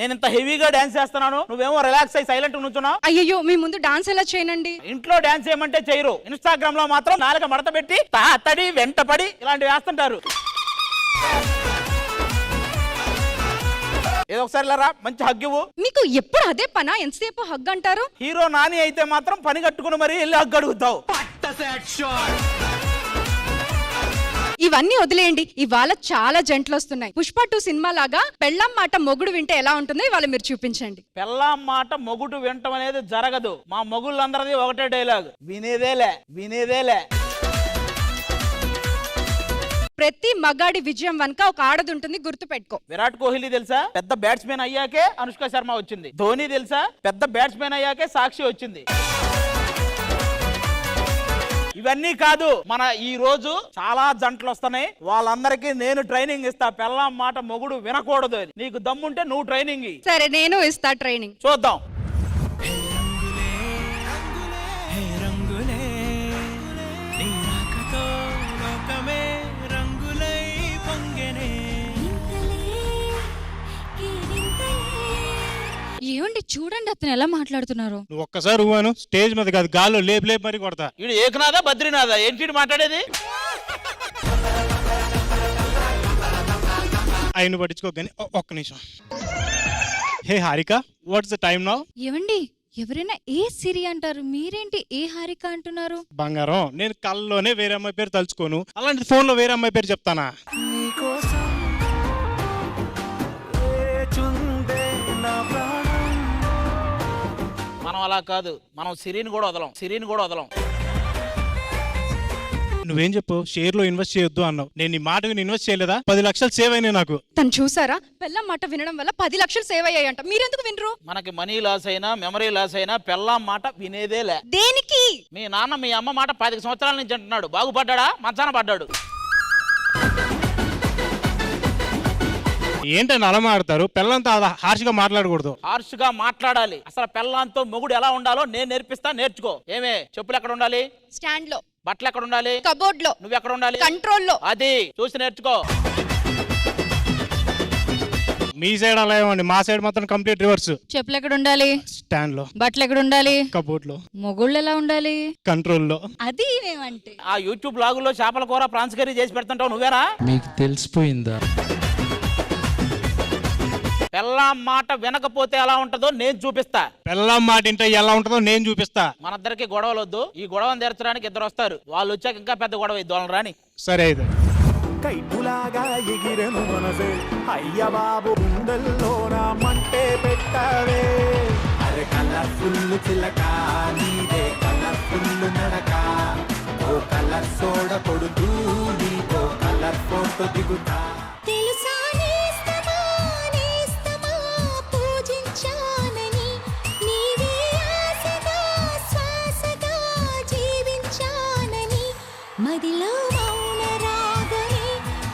నేను ఇంత హెవీగా డాన్స్ చేస్తున్నాను, నువ్వేమో రిలాక్స్ అయ్యి సైలెంట్ నుంచున్నావు. అయ్యో మీ ముందు డాన్స్ ఎలా చేయనండి? ఇంట్లో డాన్స్ చేయమంటే చేయరు, ఇన్స్టాగ్రామ్ లో మాత్రం నాలుక మడత పెట్టి తాతడి వెంటపడి ఇలాంటివి వేస్తుంటారు. ఏదో ఒకసారి రా, మంచి హగ్ ఇవ్వు. మీకు ఎప్పుడు అదే పనా? ఎంతసేపు హగ్ అంటారు? హీరో నాని అయితే మాత్రం పని కట్టుకుని మరి వెళ్ళి హగ్ అడుగుతావు. ఇవన్నీ వదిలేయండి, ఇవాళ చాలా జంటలు వస్తున్నాయి. పుష్ప 2 సినిమా లాగా పెళ్ళాం మాట మొగుడు వింటే ఎలా ఉంటుందో ఇవాళ మీరు చూపించండి. పెళ్ళాం మాట మొగుడు వింటం అనేది జరగదు. మా మొగుళ్ళందరిది ఒకటే డైలాగ్, వినేదేలే వినేదేలే. ప్రతి మగాడి విజయం వెనక ఒక ఆడది ఉంటుంది, గుర్తు పెట్టుకో. విరాట్ కోహ్లీ తెలుసా, పెద్ద బ్యాట్స్మెన్ అయ్యాకే అనుష్క శర్మ వచ్చింది. ధోని తెలుసా, పెద్ద బ్యాట్స్మెన్ అయ్యాకే సాక్షి వచ్చింది. ఇవన్నీ కాదు, మన ఈ రోజు చాలా జంటలు వస్తున్నాయి, వాళ్ళందరికీ నేను ట్రైనింగ్ ఇస్తా. పెళ్ళాం మాట మొగుడు వినకూడదు అని. నీకు దమ్ముంటే నువ్వు ట్రైనింగ్ ఇయ్యి. సరే, నేను ఇస్తా ట్రైనింగ్. చూద్దాం. ఏమండి చూడండి అతను ఎలా మాట్లాడుతున్నారు. నువ్వు ఒక్కసారి ఊహాను స్టేజ్ మీద కాదు గాల్లో లేపు లేపు మరి కొడతా. వీడు ఏకనాథా బద్రీనాథా ఏంటి మాట్లాడేది? ఆయన పట్టించుకోగానే ఒక్క నిమిషం. Hey Harika, what's the time now? ఏమండి ఎవరైనా ఏ సిరి అంటారు, మీరేంటి ఏ హారిక అంటున్నారు? బంగారం, నేను కళ్ళలోనే వేరే అమ్మాయి పేరు తలుచుకోను, అలాంటి ఫోన్ లో వేరే అమ్మాయి పేరు చెప్తానా? మనం అలా కాదు, మనం సిరిని కూడా వదలం. నువ్వేం చెప్పు, షేర్ లో ఇన్వెస్ట్ చేయొద్దు అన్నావు. నేను ఈ మాట విని ఇన్వెస్ట్ చేయలేదా? 10 లక్షలు సేవ్ అయినాయి నాకు. తను చూసారా, పెళ్ళాం మాట వినడం వల్ల 10 లక్షలు సేవ్ అయ్యాయంట. మీరెందుకు వినరు? మనకి మనీ లాస్ అయినా మెమరీ లాస్ అయినా పెళ్ళాం మాట వినేదేలే. దేనికి? మీ నాన్న మీ అమ్మ మాట 10 సంవత్సరాల నుంచి అంటున్నాడు, బాగుపడ్డా? మంచాన పడ్డాడు. ఏంటని అలా మాట్లాడతారు? పెళ్ళంతా హార్ష్గా మాట్లాడకూడదు. హార్ష్గా మాట్లాడాలి. అసలు పెళ్ళాంతో మొగుడు ఎలా ఉండాలో నేను నేర్పిస్తా, నేర్చుకో. ఏమే, చెప్పులు ఎక్కడ ఉండాలి? స్టాండ్ లో. బట్టలు ఎక్కడ ఉండాలి? కబోర్డ్ లో. నువ్వు ఎక్కడ ఉండాలి? కంట్రోల్ లో. అది చూసి నేర్చుకో. మీ సైడ్ అలా ఏమండి, మా సైడ్ మాత్రం కంప్లీట్ రివర్స్. చెప్పులు ఎక్కడ ఉండాలి? స్టాండ్ లో. బట్టలు ఎక్కడ ఉండాలి? కబోర్డ్ లో. మొగుళ్ళు ఎలా ఉండాలి? కంట్రోల్ లో. అది ఏమంటే ఆ యూట్యూబ్ బ్లాగుల్లో చేపల కూర ప్రాన్స్ కర్రీ చేసి పెడుతుంటావు నువ్వేనా? మీకు తెలిసిపోయిందా? పెళ్ళాం మాట వినకపోతే ఎలా ఉంటుందో నేను చూపిస్తా. పెళ్ళాం మాట ఇంటే ఎలా ఉంటుందో నేను చూపిస్తా. మనిద్దరికి గొడవలు వద్దు, ఈ గొడవను తీర్చడానికి ఇద్దరు వస్తారు. వాళ్ళు వచ్చాక ఇంకా పెద్ద గొడవ ఇద్దరు రాని. సరే అయితే. కైపులాగా ఎగిరెను మనసే, అయ్య బాబు గుండెల్లోన మంటే పెట్టవే. అరే కలర్ఫుల్ చిలక నీదే కలర్ఫుల్ నడక, ఓ కలర్ సోడ కొడుతూ నీకో కలర్ ఫోటో దిగుతా. మదిలో మౌన రాగమే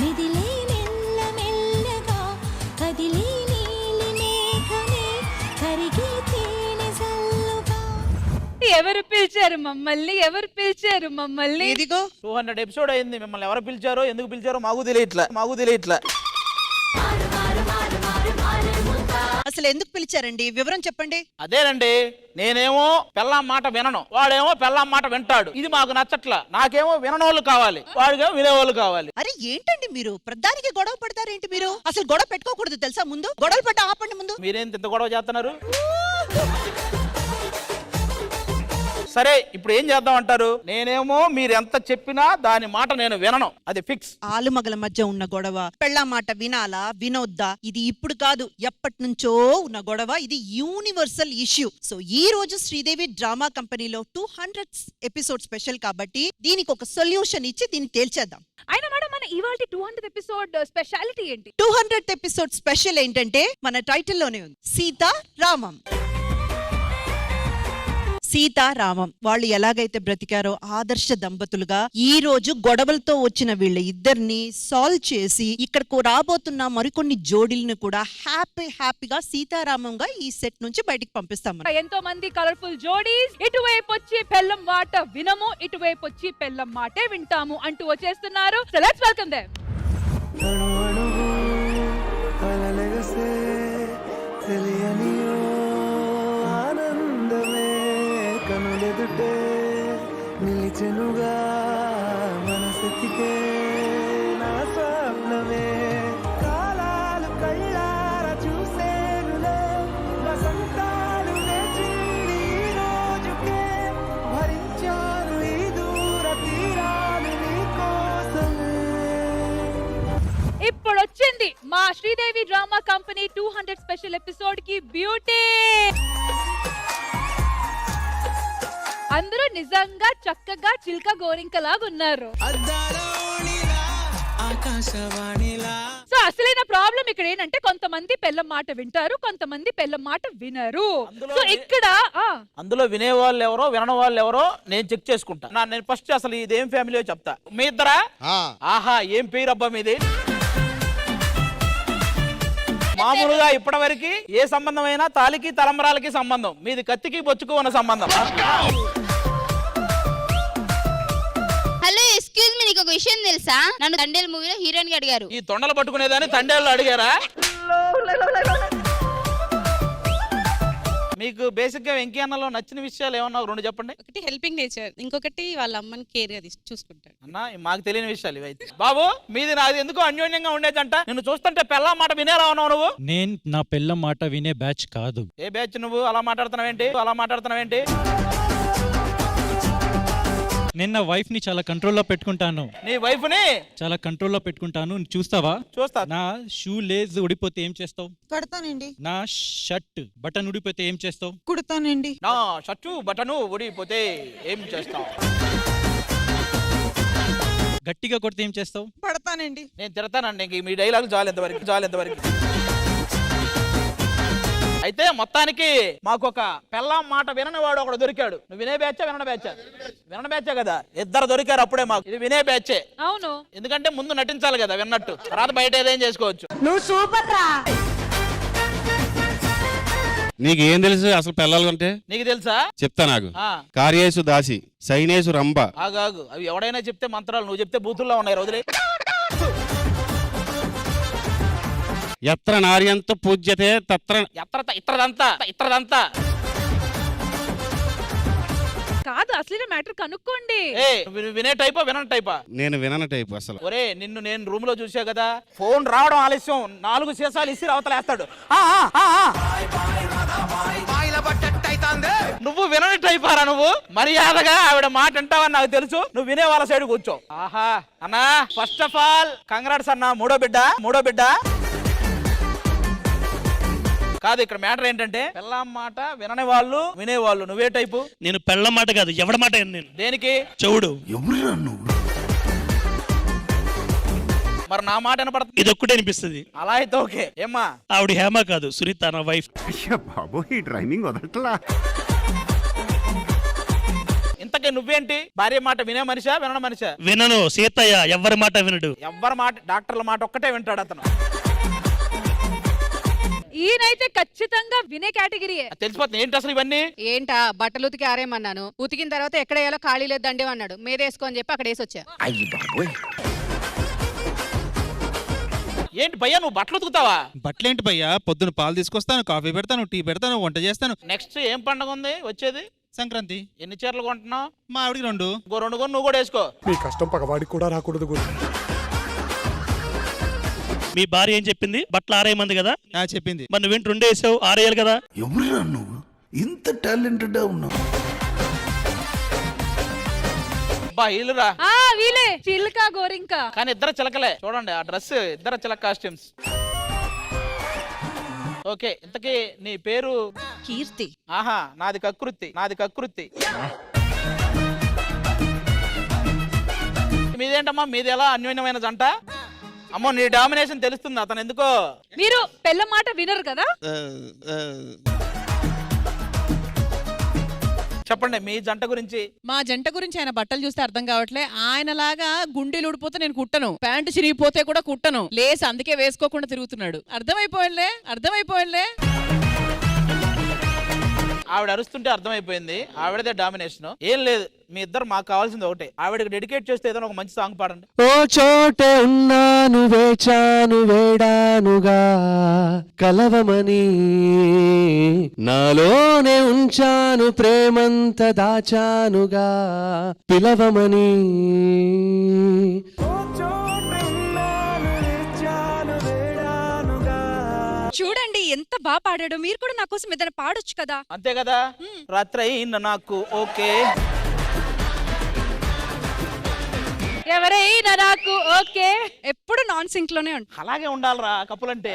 మిదిలే మెల్ల మెల్లగా కదిలే నీలి మేఘమే కరిగే తేనె జల్లుగా. ఎవరు పిలిచారు మమ్మల్ని? ఎవరు పిలిచారు మమ్మల్ని? ఇదిగో 200 ఎపిసోడ్ అయింది, మిమ్మల్ని ఎవరు పిలిచారో ఎందుకు పిలిచారో మాకు తెలియట్లా. అసలు ఎందుకు పిలిచారండి? వివరం చెప్పండి. అదేనండి, నేనేమో పెళ్ళాం మాట వినను, వాడేమో పెళ్ళాం మాట వింటాడు. ఇది మాకు నచ్చట్లా. నాకేమో విననోళ్ళు కావాలి, వాడికేమో వినేవాళ్ళు కావాలి. అరే ఏంటండి మీరు ప్రధానికి గొడవ పడతారేంటి? మీరు అసలు గొడవ పెట్టుకోకూడదు తెలుసా? ముందు గొడవలు పట్ట ఆపండి ముందు. మీరేం ఇంత గొడవ చేస్తున్నారు? సరే, ఇప్పుడు ఏం చేద్దాం అంటారు? నేనేమో మీరు ఎంత చెప్పినా దాని మాట నేను వినను, అది ఫిక్స్. ఆలుమగల మధ్య ఉన్న గొడవ పెళ్ళా మాట వినాలా వినొద్దా? ఇది ఇప్పుడు కాదు, ఎప్పటి నుంచో ఉన్న గొడవ. ఇది యూనివర్సల్ ఇష్యూ. సో ఈ రోజు శ్రీదేవి డ్రామా కంపెనీలో 200 ఎపిసోడ్ స్పెషల్ కాబట్టి దీనికి ఒక సొల్యూషన్ ఇచ్చి దీన్ని తేల్చేద్దాం. అయినా మేడం, మన ఇవాల్టి 200 ఎపిసోడ్ స్పెషాలిటీ ఏంటి? 200 ఎపిసోడ్ స్పెషల్ ఏంటంటే మన టైటిల్ లోనే ఉంది, సీతారామం. సీతారామం వాళ్ళు ఎలాగైతే బ్రతికారో ఆదర్శ దంపతులుగా ఈ రోజు గొడవలతో వచ్చిన వీళ్ళ ఇద్దరిని సాల్వ్ చేసి ఇక్కడకు రాబోతున్న మరికొన్ని జోడీలను కూడా హ్యాపీగా సీతారామంగా ఈ సెట్ నుంచి బయటికి పంపిస్తాం. ఎంతో మంది కలర్ఫుల్ జోడీస్ ఇటువైపు వచ్చి పెళ్ళం మాట వినము, ఇటువైపు వచ్చి పెళ్ళం మాటే వింటాము అంటూ వచ్చేస్తున్నారు. So let's welcome them. తెలియని ఓ ఆనందమే కనులెదుటే నిలిచెనుగా మనసెతికే నా స్వప్నమే కాలాలు కళ్ళార చూసేనులే వసంతాలు వేచింది ఈ రోజుకే భరించాను ఈ దూర తీరాలు నీ కోసమే. ఇప్పుడు వచ్చింది మా Sridevi drama company 200 special episode కి బ్యూటీ. అందరూ నిజంగా చక్కగా చిల్క గోరింకలాగా ఉన్నారు. సో అసలైన ప్రాబ్లం ఇక్కడ ఏంటంటే కొంతమంది పెళ్ళం మాట వింటారు, కొంతమంది పెళ్ళం మాట వినరు. సో ఇక్కడ అందులో వినేవాళ్ళు ఎవరో వినని వాళ్ళు ఎవరో నేను చెక్ చేసుకుంటా. నేను ఫస్ట్ అసలు ఇదేం ఫ్యామిలీ చెప్తా. మీ ఇద్దరా? ఆహా, ఏం పేరు అబ్బా మీది? మామూలుగా ఇప్పటివరకు ఏ సంబంధమైనా తాలికి తలంబరాలకి సంబంధం, మీది కత్తికి బొచ్చుకు ఉన్న సంబంధం. హలో ఎక్స్క్యూజ్ మీ, నీకు ఒక విషయం తెలుసా? నన్ను తండేల్ మూవీలో హీరోయిన్ గా అడిగారు. ఈ తొండలు పట్టుకునేదాన్ని తండేళ్ళు అడిగారా? మీకు బేసిక్ గా వెంకీ అన్నలో నచ్చిన విషయాలు ఏమన్నా రెండు చెప్పండి. ఒకటి హెల్పింగ్ నేచర్, ఇంకొకటి వాళ్ళ అమ్మని కేర్ గా చూసుకుంటాడు. అన్న మాకు తెలియని విషయాలు ఇవైతే. బాబు మీది నాది ఎందుకు అన్యోన్యంగా ఉండేదంట? నిన్ను చూస్తుంటే పెళ్ళ మాట వినేలా ఉన్నావు నువ్వు. నేను నా పిల్ల మాట వినే బ్యాచ్ కాదు. ఏ బ్యాచ్ నువ్వు? అలా మాట్లాడుతున్నావేంటి? నేను నా వైఫ్ ని చాలా కంట్రోల్లో పెట్టుకుంటాను. నీ వైఫ్ ని చాలా కంట్రోల్లో పెట్టుకుంటాను. చూస్తావా? చూస్తా. నా షూ లేజ్ ఊడిపోతే ఏం చేస్తావు? కడతానండి. నా షర్ట్ బటన్ ఊడిపోతే ఏం చేస్తావు? కుడతానండి. నా షర్టు బటను ఊడిపోతే ఏం చేస్తావు? గట్టిగా కొడితే ఏం చేస్తావు? పడతానండి. నేను తిడతానండి. ఇంక మీ డైలాగ్ చాలు ఎంతవరకు. అయితే మొత్తానికి మాకు ఒక పెళ్ళాం మాట వినని వాడు ఒకడు దొరికాడు. నువ్వు వినే బ్యాచా వినని బ్యాచే కదా? ఇద్దరు దొరికారు అప్పుడే మాకు. ఇది వినే బ్యాచే. అవును, ఎందుకంటే ముందు నటించాలి కదా విన్నట్టు, తర్వాత బయట ఏదేం చేసుకోవచ్చు. నువ్వు సూపర్ రా. నీకు ఏం తెలుసు అసలు పిల్లలంటే? నీకు తెలుసా? చెప్తా నాకు. ఆ, కార్యేసు దాసి, సైనేసు రంభ. ఆగాగు. అవి ఎవడైనా చెప్తే మంత్రాలు, నువ్వు చెప్తే బూతుల్లో ఉన్నాయి. రోజులే ఎత్ర నార్యంతో పూజ్యతే తత్ర. ఇత్రదంతా కాదు అసలైన మ్యాటర్ కనుక్కోండి. నువ్వు వినే టైపా వినని టైపా? నేను వినని టైపు అసలు. ఒరే నిన్ను నేను రూమ్ లో చూసా కదా, ఫోన్ రావడం ఆలస్యం, 4 సీసాలు ఇసి అవతలేస్తాడు. నువ్వు వినని టైపారా నువ్వు? మర్యాదగా ఆవిడ మాట అంటావని నాకు తెలుసు. నువ్వు వినే వాళ్ళ సైడ్ కూర్చో. ఆహా అన్నా, ఫస్ట్ ఆఫ్ ఆల్ కంగ్రాట్స్ అన్నా, మూడో బిడ్డ. కాదు, ఇక్కడ మ్యాటర్ ఏంటంటే పెళ్ళాం మాట వినని వాళ్ళు వినేవాళ్ళు. నువ్వే టైపు? నేను పెళ్ళ మాట కాదు, ఎవడ మాట నేను. దేనికి? చెవుడు. మరి నా మాట వినపడుతుంది. ఇది ఒక్కటే అనిపిస్తుంది. అలా అయితే ఓకే. ఏమ్మా? ఆవిడ హేమ కాదు, సునీత నా వైఫ్. బాబు ఈ ట్రైనింగ్ వదలట్లా. ఇంతకీ నువ్వేంటి? భార్య మాట వినే మనిషా వినని మనిషా? వినను సీతయ్య, ఎవరి మాట వినడు. ఎవ్వరి మాట, డాక్టర్ల మాట ఒక్కటే వింటాడు అతను. ఈయనైతే ఖచ్చితంగా వినే కేటగిరీయే. తెలిసిపోతుంది. ఏంటి అసలు ఇవన్నీ? ఏంటా బట్టలు ఉతికి ఆరేమన్నాను, ఉతికిన తర్వాత ఎక్కడ వేయాలో ఖాళీ లేదు దండే అన్నాడు, మీదేసుకో అని చెప్పి అక్కడ వేసి వచ్చా. ఏంటి భయ్యా, నువ్వు బట్టలు ఉతుకుతావా? బట్టలేంటి భయ్యా? పొద్దున పాలు తీసుకొస్తాను, కాఫీ పెడతాను, టీ పెడతాను, వంట చేస్తాను. నెక్స్ట్ ఏం పండుగ ఉంది వచ్చేది? సంక్రాంతి. ఎన్ని చీరలు కొంటున్నావు? మా ఆవిడికి 2. ఇంకో 2 కొని నువ్వు కూడా వేసుకో. మీ కష్టం పగవాడికి కూడా రాకూడదు గురు. మీ భార్య ఏం చెప్పింది? బట్టలు ఆరేయమంది కదా? చెప్పింది. మరి నువ్వేంటి 2 వేసావు? ఆరేయాలి కదా? ఎవరురా నువ్వు ఇంత టాలెంటెడ్ ఉన్నావు? ఇల్లురా. వీలే చిల్క గోరింక. కానీ ఇద్దరు చిలకలే. చూడండి ఆ డ్రెస్, ఇద్దరు చిలక కాస్ట్యూమ్స్. ఓకే, ఇంతకీ నీ పేరు? కీర్తి. ఆహా, నాది కకృతి. మీదేంటమ్మా? మీది ఎలా అన్యోన్యమైన జంట? అమ్మో, నీ డామినేషన్ తెలుస్తుంది. అతను ఎందుకో. మీరు పెళ్ళ మాట వినరు కదా? చెప్పండి మీ జంట గురించి. మా జంట గురించి ఆయన బట్టలు చూస్తే అర్థం కావట్లే. ఆయనలాగా గుండెలు ఊడిపోతే నేను కుట్టను, ప్యాంటు చిరిగిపోతే కూడా కుట్టను, లేస్ అందుకే వేసుకోకుండా తిరుగుతున్నాడు. అర్థమైపోయిందే. ఆవిడ అరుస్తుంటే అర్థమైపోయింది ఆవిడదే డామినేషన్. ఏం లేదు, మీ ఇద్దరు మాకు కావాల్సింది ఒకటే, ఆవిడకి డెడికేట్ చేస్తే ఏదైనా ఒక మంచి సాంగ్ పాడండి. ఓ చోటే ఉన్నాను వేచాను వేడానుగా కలవమని నాలోనే ఉంచాను ప్రేమంత దాచానుగా పిలవమని. చూడండి ఎంత బాగా పాడాడు. మీరు కూడా నా కోసం ఏదైనా పాడొచ్చు కదా. అంతే కదా, రాత్రి అయిన నాకు ఓకే. ఎవరైనా నాకు ఓకే. ఎప్పుడు నాన్ సింక్ లోనే ఉంటుంది. అలాగే ఉండాలిరా కప్పులంటే.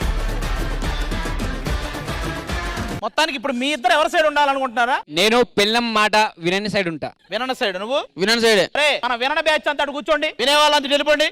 మొత్తానికి ఇప్పుడు మీ ఇద్దరు ఎవరి సైడ్ ఉండాలనుకుంటున్నారా? నేను పెళ్ళం మాట వినని సైడ్ ఉంటా. వినన సైడ్, నువ్వు వినని సైడే. మన వినన బ్యాచ్ అంతా అటు కూర్చోండి, వినే వాళ్ళంతా వెళ్ళిపోండి.